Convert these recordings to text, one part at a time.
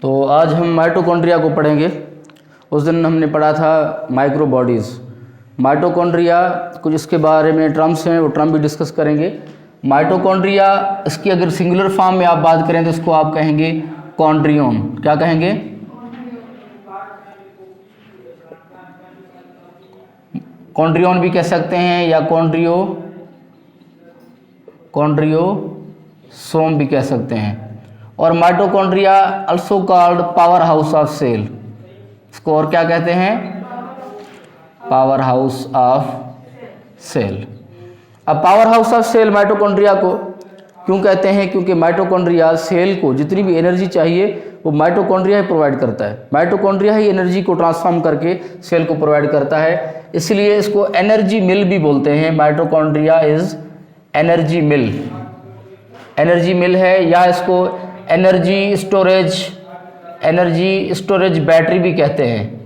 तो आज हम माइटोकॉन्ड्रिया को पढ़ेंगे। उस दिन हमने पढ़ा था माइक्रो बॉडीज़। माइटोकॉन्ड्रिया कुछ इसके बारे में टर्म्स हैं, वो टर्म भी डिस्कस करेंगे। माइटोकॉन्ड्रिया, इसकी अगर सिंगुलर फॉर्म में आप बात करें तो इसको आप कहेंगे कॉन्ड्रियोन। क्या कहेंगे? कॉन्ड्रियोन भी कह सकते हैं या कॉन्ड्रियोसोम भी कह सकते हैं। और mitochondria also called power house of cell. इसको और क्या कहते हैं? Power house of cell. अब power house of cell mitochondria को क्यों कहते हैं? क्योंकि माइटोकॉन्ड्रिया सेल को जितनी भी एनर्जी चाहिए वो माइटोकॉन्ड्रिया ही प्रोवाइड करता है। माइटोकॉन्ड्रिया ही एनर्जी को ट्रांसफॉर्म करके सेल को प्रोवाइड करता है, इसलिए इसको एनर्जी मिल भी बोलते हैं। Mitochondria is energy mill. Energy mill है, या इसको एनर्जी स्टोरेज बैटरी भी कहते हैं।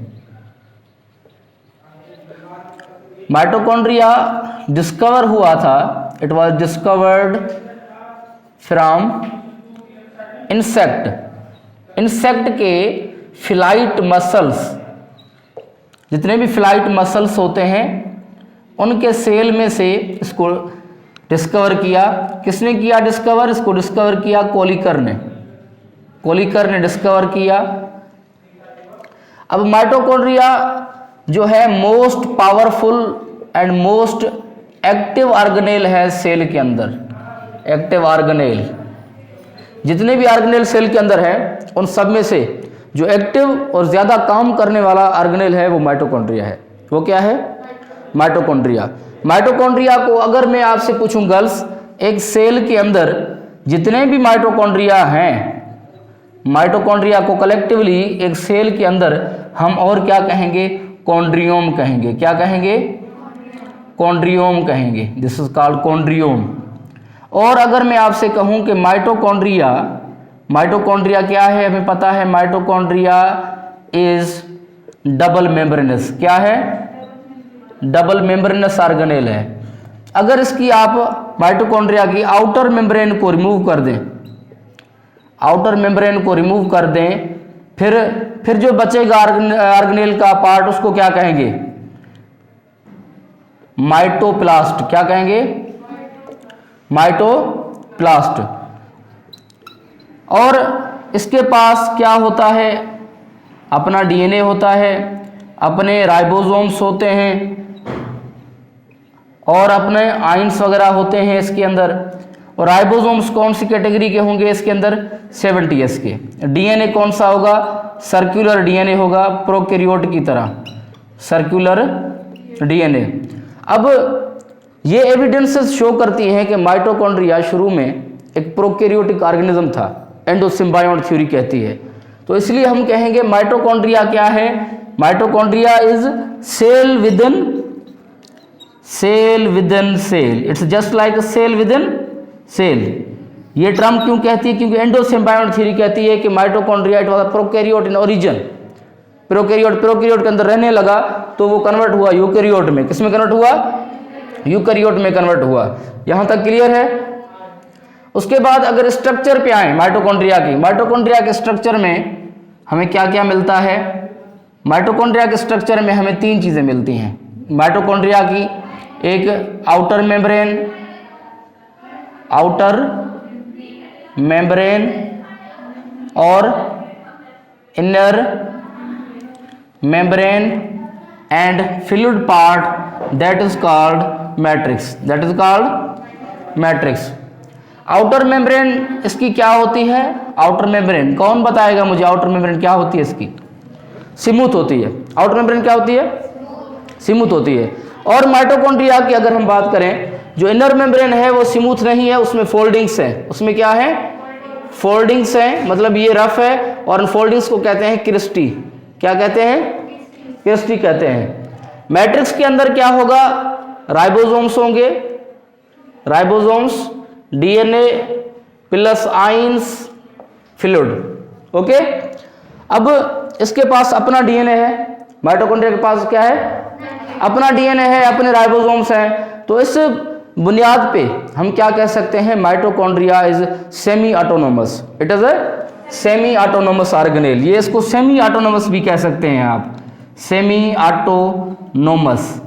माइटोकॉन्ड्रिया डिस्कवर हुआ था, it was discovered from insect के फ्लाइट मसल्स। जितने भी फ्लाइट मसल्स होते हैं उनके सेल में से इसको डिस्कवर किया। किसने किया डिस्कवर? इसको डिस्कवर किया कोलिकर ने डिस्कवर किया। अब माइटोकॉन्ड्रिया जो है most powerful and most active organelle है सेल के अंदर। एक्टिव ऑर्गेनेल, जितने भी ऑर्गेनेल सेल के अंदर है उन सब में से जो एक्टिव और ज़्यादा काम करने वाला ऑर्गेनेल है वो माइटोकॉन्ड्रिया है। वो क्या है? माइटोकॉन्ड्रिया। माइटोकॉन्ड्रिया को अगर मैं आपसे पूछूं गर्ल्स, एक सेल के अंदर जितने भी माइटोकॉन्ड्रिया हैं, माइटोकॉन्ड्रिया को कलेक्टिवली एक सेल के अंदर हम और क्या कहेंगे? कॉन्ड्रियोम कहेंगे। क्या कहेंगे? कॉन्ड्रियोम कहेंगे। This is called chondriome. और अगर मैं आपसे कहूं कि माइटोकॉन्ड्रिया क्या है, हमें पता है माइटोकॉन्ड्रिया इज डबल मेम्ब्रेनस। क्या है? डबल मेम्ब्रेनस ऑर्गेनेल है। अगर इसकी आप माइटोकॉन्ड्रिया की आउटर मेम्ब्रेन को रिमूव कर दें, फिर जो बचेगा ऑर्गेनेल का पार्ट उसको क्या कहेंगे? माइटोप्लास्ट। क्या कहेंगे? माइटोप्लास्ट। और इसके पास क्या होता है? अपना डीएनए होता है, अपने राइबोसोम्स होते हैं और अपने आइंस वगैरह होते हैं इसके अंदर। और राइबोसोम्स कौन सी कैटेगरी के होंगे इसके अंदर? 70s के। डीएनए कौन सा होगा? सर्कुलर डीएनए होगा, प्रोकैरियोट की तरह सर्कुलर डीएनए। अब ये एविडेंसेस शो करती हैं कि माइटोकॉन्ड्रिया शुरू में एक प्रोकैरियोटिक ऑर्गेनिज्म था, एंडोसिम्बायोट थ्योरी कहती है। तो इसलिए हम कहेंगे माइटोकॉन्ड्रिया क्या है? Mitochondria is cell within cell. It's just like a cell within cell. ये टर्म क्यों कहती है? क्योंकि एंडोसिम्बायोट थ्योरी कहती है कि mitochondria it was a prokaryote in origin. Prokaryote के अंदर रहने लगा तो वो कन्वर्ट हुआ यूकैरियोट में। किस में कन्वर्ट हुआ? यूकैरियोट में कन्वर्ट हुआ। यहां तक क्लियर है? उसके बाद अगर स्ट्रक्चर पे आए माइटोकॉन्ड्रिया के स्ट्रक्चर में हमें क्या क्या मिलता है? माइटोकॉन्ड्रिया के स्ट्रक्चर में हमें 3 चीजें मिलती हैं। माइटोकॉन्ड्रिया की एक आउटर मेम्ब्रेन और inner membrane and fluid part, that is called matrix. Outer membrane इसकी क्या होती है? आउटर मेम्ब्रेन कौन बताएगा मुझे? आउटर मेम्ब्रेन क्या होती है इसकी? स्मूथ होती है। आउटर मेम्ब्रेन क्या होती है? स्मूथ होती है। और माइटोकॉन्ड्रिया की अगर हम बात करें, जो इनर मेम्ब्रेन है वो स्मूथ नहीं है, उसमें फोल्डिंग्स हैं। उसमें क्या है? फोल्डिंग्स हैं, मतलब ये रफ है। और फोल्डिंग्स को कहते हैं क्रिस्टी। क्या कहते हैं? क्रिस्टी कहते हैं। मैट्रिक्स के अंदर क्या होगा? राइबोसोम्स होंगे, DNA plus ions, fluid. Okay. अब इसके पास अपना डीएनए है, माइटोकॉन्ड्रिया के पास क्या है? अपना डीएनए है, अपने राइबोसोम्स हैं। तो इस बुनियाद पे हम क्या कह सकते हैं? Mitochondria is semi autonomous. It is semi autonomous organelle, ये इसको सेमी ऑटोनोमस भी कह सकते हैं आप, सेमी ऑटोनोमस।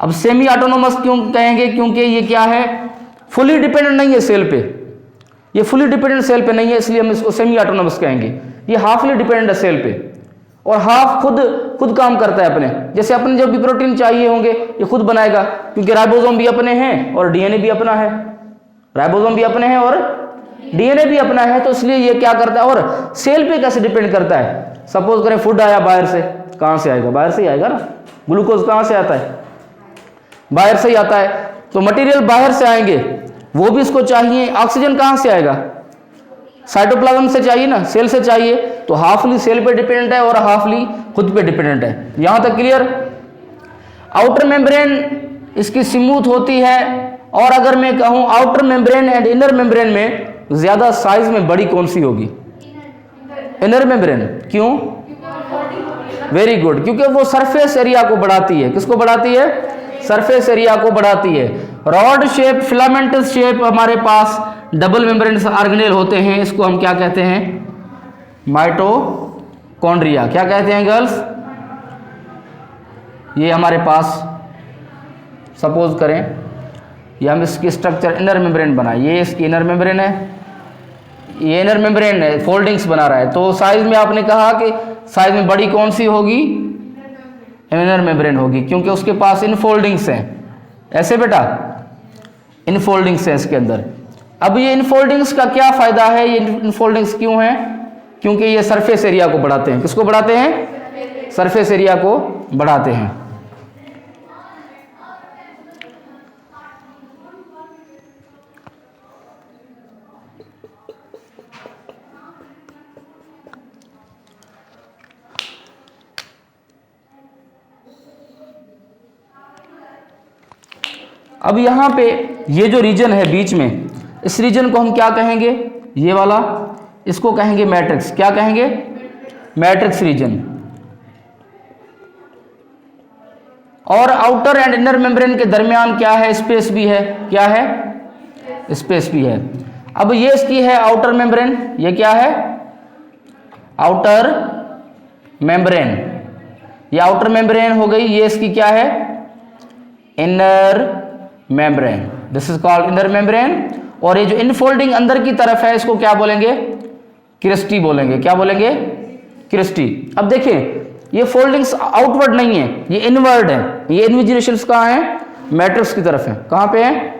अब सेमी ऑटोनोमस क्यों कहेंगे? क्योंकि ये क्या है, फुली डिपेंडेंट नहीं है सेल पे, ये फुली डिपेंडेंट सेल पे नहीं है, इसलिए हम इसको सेमी ऑटोनोमस कहेंगे। ये हाफली डिपेंडेंट है सेल पे और हाफ खुद काम करता है अपने, जैसे अपने जब भी प्रोटीन चाहिए होंगे ये खुद बनाएगा, क्योंकि राइबोसोम भी अपने हैं और डीएनए भी अपना है, राइबोसोम भी अपने हैं और डीएनए भी अपना है, तो इसलिए ये क्या करता है और सेल पे कैसे डिपेंड करता है। सपोज करें फूड आया बाहर से, कहां से आएगा? बाहर से ही आएगा ना। ग्लूकोज कहां से आता है? बाहर से ही आता है। तो मटेरियल बाहर से आएंगे, वो भी इसको चाहिए। ऑक्सीजन कहां से आएगा? साइटोप्लाज्म से चाहिए ना, सेल से चाहिए। तो हाफली सेल पे डिपेंडेंट है और हाफली खुद पे डिपेंडेंट है। यहां तक क्लियर? आउटर मेम्ब्रेन इसकी स्मूथ होती है, और अगर मैं कहूं outer membrane and inner membrane में ज्यादा साइज में बड़ी कौन सी होगी? Inner membrane. क्यों? वेरी गुड, क्योंकि वो सरफेस एरिया को बढ़ाती है। किसको बढ़ाती है? सरफेस एरिया को बढ़ाती है। रॉड शेप, फिलामेंटस शेप हमारे पास डबल मेम्ब्रेन ऑर्गेनेल होते हैं, इसको हम क्या कहते हैं? माइटोकॉन्ड्रिया। क्या कहते हैं गर्ल्स? ये हमारे पास सपोज करें ये हम इसकी स्ट्रक्चर इनर मेम्ब्रेन बनाए, ये इसकी इनर मेम्ब्रेन है, ये इनर मेम्ब्रेन है, फोल्डिंग्स बना रहा है। तो साइज में आपने कहा कि साइज में बड़ी कौन सी होगी? इनर मेम्ब्रेन होगी, क्योंकि उसके पास इनफोल्डिंग्स हैं। ऐसे बेटा, इनफोल्डिंग्स हैं इसके अंदर। अब ये इनफोल्डिंग्स का क्या फायदा है? ये इनफोल्डिंग्स क्यों हैं? क्योंकि ये सरफेस एरिया को बढ़ाते हैं। किसको बढ़ाते हैं? सरफेस एरिया को बढ़ाते हैं। अब यहां पे ये जो रीजन है बीच में, इस रीजन को हम क्या कहेंगे? ये वाला, इसको कहेंगे मैट्रिक्स। क्या कहेंगे? Matrix region. और आउटर एंड इनर मेम्ब्रेन के दरमियान क्या है? स्पेस भी है। क्या है? स्पेस भी है। अब ये इसकी है आउटर मेम्ब्रेन, ये क्या है? Outer membrane. ये आउटर मेम्ब्रेन हो गई, ये इसकी क्या है? Inner membrane. This is called inner membrane. और ये जो इनफोल्डिंग अंदर की तरफ है, इसको क्या बोलेंगे? क्रिस्टी बोलेंगे। क्या बोलेंगे? क्रिस्टी। अब देखें, ये फोल्डिंग्स आउटवर्ड नहीं है, ये इनवर्ड है। ये इन्विजिलेशंस कहाँ है? मैट्रिक्स की तरफ है। कहाँ पे है?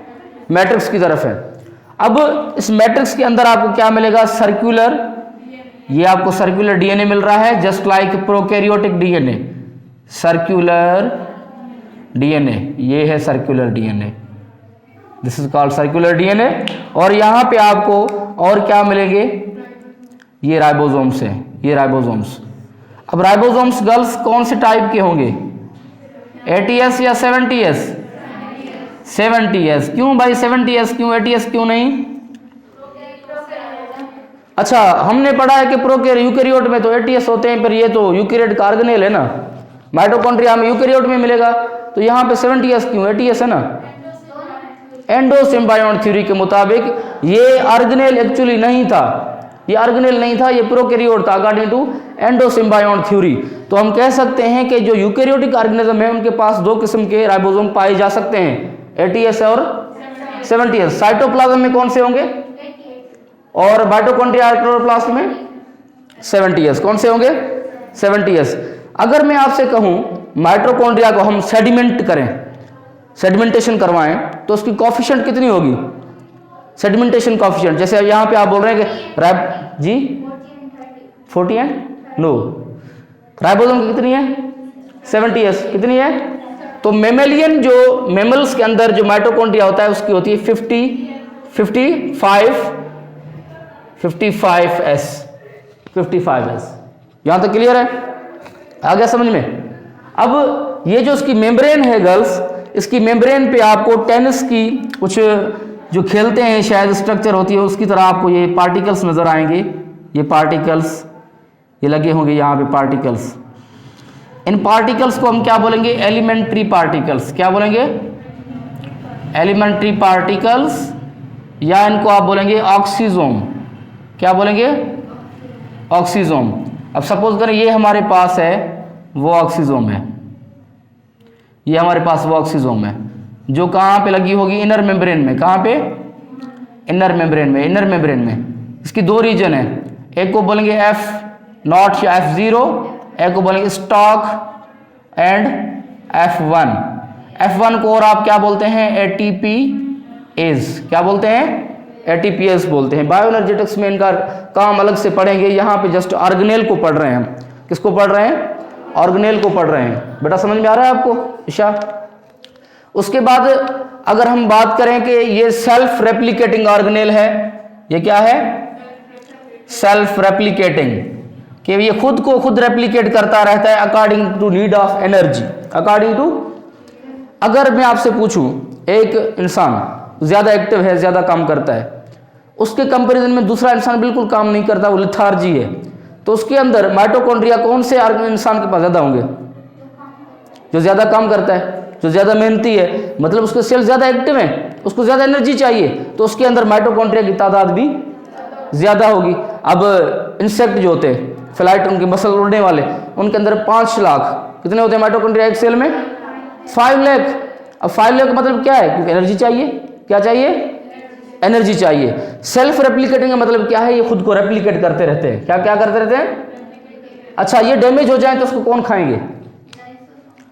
मैट्रिक्स की तरफ है। अब इस मैट्रिक्स के अंदर आपको क्या मिलेगा? सर्कुलर, ये आपको सर्कुलर डीएनए मिल रहा है, just like prokaryotic DNA. Circular DNA, ये है circular DNA, this is called circular DNA. और यहां पे आपको और क्या मिलेंगे? ये राइबोसोम्स हैं, ये राइबोसोम्स। अब राइबोसोम्स गर्ल्स कौन से टाइप के होंगे? 80S या 70S? 70S। क्यों भाई 70S क्यों, 80S क्यों नहीं? अच्छा, हमने पढ़ा है कि यूकेरियोट में तो 80S होते हैं, पर ये तो यूकेरियोट का ऑर्गेनेल है ना, माइटोकॉन्ड्रिया में यूकेरियोट में मिलेगा, तो यहाँ पे 70S क्यों? 80S है ना। एंडोसिम्बायोट थ्योरी के मुताबिक ये ऑर्गेनेल एक्चुअली नहीं था, ये ऑर्गेनेल नहीं था, ये प्रोकैरियोट था अकॉर्डिंग टू एंडोसिम्बायोट थ्योरी। तो हम कह सकते हैं कि जो यूकेरियोटिक ऑर्गेनिज्म है उनके पास दो किस्म के राइबोसोम पाए जा सकते हैं, 80S और 70S। साइटोप्लाज्म में कौन से होंगे? और माइटोकॉन्ड्रिया क्लोरोप्लास्ट में 70S। कौन से होंगे? 70S। अगर मैं आपसे कहूं माइटोकॉन्ड्रिया को हम सेडिमेंट करें, सेडिमेंटेशन करवाएं, तो उसकी कॉफिशिएंट कितनी होगी? सेडिमेंटेशन कॉफिशिएंट, जैसे यहां पे आप बोल रहे हैं कि जी 40 है, नो, राइबोसोम की कितनी है? 70S। कितनी है? तो मेमेलियन जो मेमल्स के अंदर जो माइटोकॉन्ड्रिया होता है उसकी होती है 55S। यहां तक क्लियर है? आ गया समझ में? अब ये जो इसकी मेम्ब्रेन है गर्ल्स, इसकी मेम्ब्रेन पे आपको टेनिस की कुछ जो खेलते हैं शायद स्ट्रक्चर होती है, उसकी तरह आपको ये पार्टिकल्स नजर आएंगे। ये पार्टिकल्स ये लगे होंगे यहाँ पे पार्टिकल्स। इन पार्टिकल्स को हम क्या बोलेंगे? Elementary particles. क्या बोलेंगे? एलिमेंट्री पार्टिकल्स, या इनको आप बोलेंगे ऑक्सीजोम। क्या बोलेंगे? ऑक्सीजोम। अब सपोज करें ये हमारे पास है वो ऑक्सीजोम है, ये हमारे पास वो ऑक्सीजोम है जो कहाँ पे लगी होगी, इनर मेम्ब्रेन में। कहाँ पे? इनर मेम्ब्रेन में। इनर मेम्ब्रेन में इसकी दो रीजन है, एक को बोलेंगे F0 या F0, एक को बोलेंगे स्टॉक एंड F1। F1 को और आप क्या बोलते हैं? ATPase। क्या बोलते हैं? ATPase बोलते हैं। बायोएनर्जेटिक्स में इनका काम अलग से पढ़ेंगे, यहाँ पे जस्ट ऑर्गेनेल को पढ़ रहे हैं हम। किसको पढ़ रहे हैं? ऑर्गेनेल को पढ़ रहे हैं। बेटा समझ में आ रहा है आपको ईशा? उसके बाद अगर हम बात करें कि ये सेल्फ रेप्लिकेटिंग ऑर्गेनेल है, ये क्या है? सेल्फ रेप्लिकेटिंग, कि ये खुद को खुद रेप्लिकेट करता रहता है according to need of energy. According to, अगर मैं आपसे पूछूं एक इंसान ज्यादा एक्टिव है, ज्यादा काम करता है, उसके कंपैरिजन में दूसरा इंसान बिल्कुल काम नहीं करता, वो लेथार्जी है, तो उसके अंदर माइटोकॉन्ड्रिया कौन से इंसान के पास ज्यादा होंगे? जो ज्यादा काम करता है, जो ज्यादा मेहनती है, मतलब उसके सेल ज्यादा एक्टिव हैं, उसको ज्यादा एनर्जी चाहिए, तो उसके अंदर माइटोकॉन्ड्रिया की तादाद भी ज्यादा होगी। अब इंसेक्ट जो होते हैं, फ्लाइट, उनके मसल उड़ने वाले, उनके अंदर 5 लाख कितने होते हैं माइटोकॉन्ड्रिया एक सेल में? 5 लाख। अब 5 लाख मतलब क्या है? क्योंकि एनर्जी चाहिए। क्या चाहिए? एनर्जी चाहिए। सेल्फ रेप्लिकेटिंग का मतलब क्या है? ये खुद को रेप्लिकेट करते रहते हैं। क्या क्या करते रहते हैं? अच्छा, ये डैमेज हो जाए तो उसको कौन खाएंगे?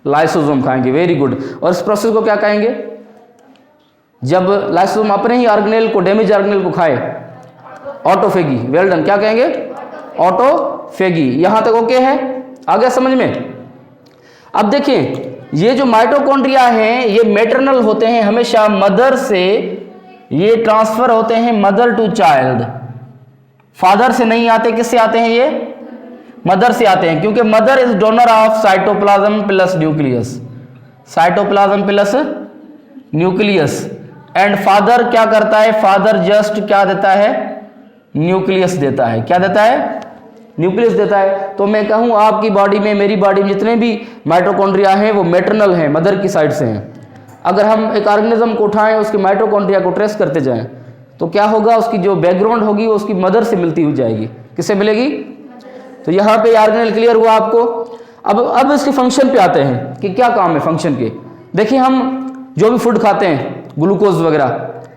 लाइसोसोम खाएंगे। Very good. और इस प्रोसेस को क्या कहेंगे? जब लाइसोसोम अपने ही ऑर्गेनेल को, डैमेज ऑर्गेनेल को खाए, ऑटोफेगी। Well done. क्या कहेंगे? ऑटोफेगी। यहां तक ओके है? आ गया समझ में? अब देखिए, ये जो माइटोकॉन्ड्रिया हैं ये मैटरनल होते हैं, हमेशा मदर से ये ट्रांसफर होते हैं, मदर टू चाइल्ड। फादर से नहीं आते, किससे आते हैं? ये मदर से आते हैं, क्योंकि mother is donor of cytoplasm plus nucleus. Cytoplasm plus nucleus. And father क्या करता है? फादर जस्ट क्या देता है? न्यूक्लियस देता है। क्या देता है? न्यूक्लियस देता है। तो मैं कहूं आपकी बॉडी में, मेरी बॉडी में जितने भी माइटोकॉन्ड्रिया हैं वो मैटरनल हैं, मदर की साइड से हैं। अगर हम एक ऑर्गेनिज्म को उठाएं, उसके माइटोकॉन्ड्रिया को ट्रेस करते जाएं, तो क्या होगा? उसकी जो बैकग्राउंड होगी वो उसकी मदर से मिलती हुई जाएगी। किससे मिलेगी? तो यहाँ पे ऑर्गेनेल क्लियर हुआ आपको। अब इसके फंक्शन पे आते हैं कि क्या काम है फंक्शन के। देखिए, हम जो भी फूड खाते हैं, ग्लूकोज वगैरह,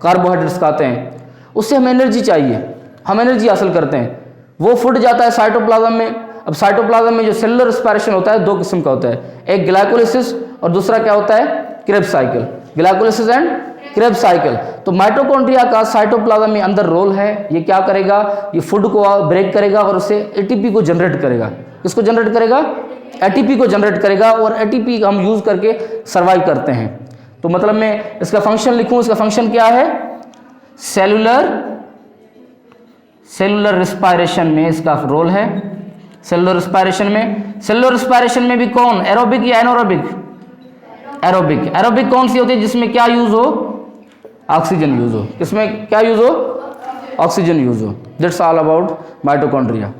कार्बोहाइड्रेट्स खाते हैं, उससे हमें एनर्जी चाहिए, हम एनर्जी हासिल करते हैं। वो फूड जाता है साइटोप्लाज्म में। अब साइटोप्लाज्म में जो सेलुलर रेस्पिरेशन होता है 2 किस्म का होता है, एक ग्लाइकोलिसिस और दूसरा क्या होता है? Krebs cycle. Glycolysis and Krebs cycle. तो माइटोकॉन्ड्रिया का साइटोप्लाज्म में अंदर रोल है। ये क्या करेगा? ये फूड को ब्रेक करेगा और उससे एटीपी को जनरेट करेगा। किसको जनरेट करेगा? एटीपी को जनरेट करेगा, और एटीपी हम यूज करके सर्वाइव करते हैं। तो मतलब मैं इसका फंक्शन लिखूं, इसका फंक्शन क्या है? सेलुलर रेस्पिरेशन में इसका रोल है। सेलुलर रेस्पिरेशन में भी कौन? एरोबिक या एनारोबिक? एरोबिक। एरोबिक कौन सी होती है? जिसमें क्या यूज हो? ऑक्सीजन यूज हो। किसमें क्या यूज हो? ऑक्सीजन यूज हो। That's all about mitochondria.